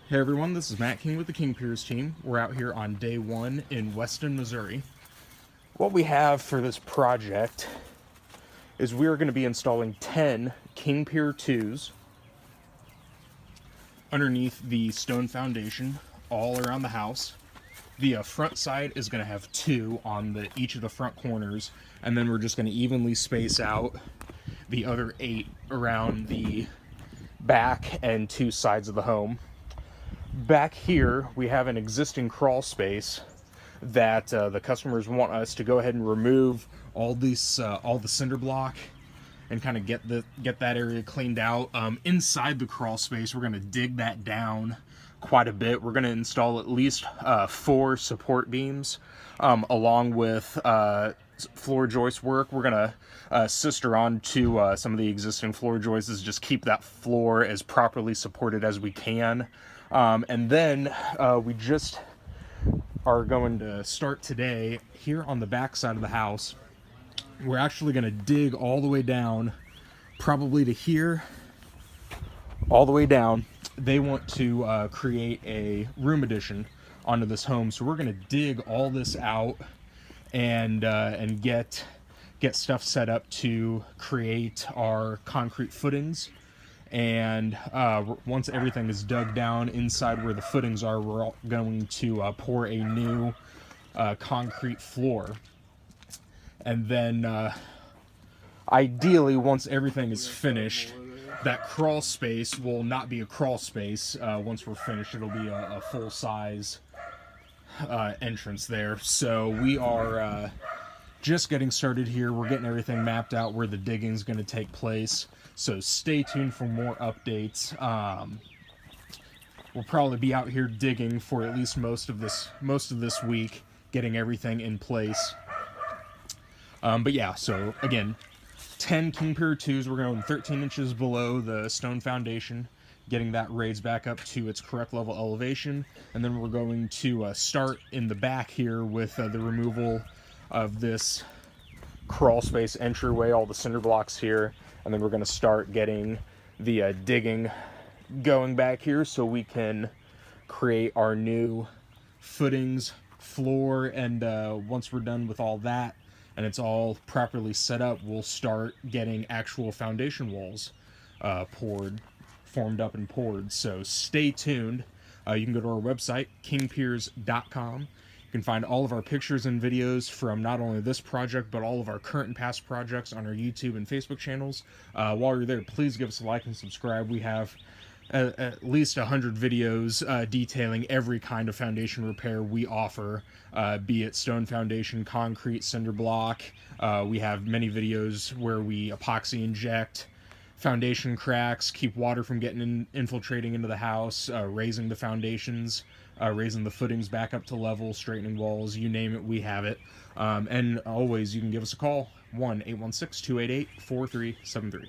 Hey everyone, this is Matt King with the King Piers team. We're out here on day one in Weston, Missouri. What we have for this project is we're going to be installing 10 King Pier 2s underneath the stone foundation all around the house. The front side is going to have 2 on each of the front corners, and then we're just going to evenly space out the other 8 around the back and 2 sides of the home. Back here, we have an existing crawl space that the customers want us to go ahead and remove all the cinder block and kind of get that area cleaned out. Inside the crawl space, we're going to dig that down quite a bit. We're going to install at least 4 support beams along with floor joist work. We're going to sister on to some of the existing floor joists, just keep that floor as properly supported as we can. And then we just are going to start today here on the back side of the house. We're actually going to dig all the way down, probably to here, all the way down. They want to create a room addition onto this home, so we're going to dig all this out and get stuff set up to create our concrete footings. And once everything is dug down inside where the footings are, we're going to pour a new concrete floor. And then ideally, once everything is finished, that crawl space will not be a crawl space. Once we're finished, it'll be a full-size entrance there. So we are just getting started here. We're getting everything mapped out where the digging is going to take place. So stay tuned for more updates. We'll probably be out here digging for at least most of this week, getting everything in place. But yeah, so again, 10 King Pier 2s. We're going 13 inches below the stone foundation, getting that raised back up to its correct level elevation. And then we're going to start in the back here with the removal of this crawl space entryway, all the cinder blocks here. And then we're going to start getting the digging going back here so we can create our new footings, floor, and once we're done with all that and it's all properly set up, we'll start getting actual foundation walls formed up and poured. So stay tuned. You can go to our website, kingpiers.com. You can find all of our pictures and videos from not only this project, but all of our current and past projects on our YouTube and Facebook channels. While you're there, please give us a like and subscribe. We have at least 100 videos detailing every kind of foundation repair we offer, be it stone foundation, concrete, cinder block. We have many videos where we epoxy inject foundation cracks, keep water from infiltrating into the house, raising the foundations, raising the footings back up to level, straightening walls, you name it, we have it. And always, you can give us a call, 1-816-288-4373.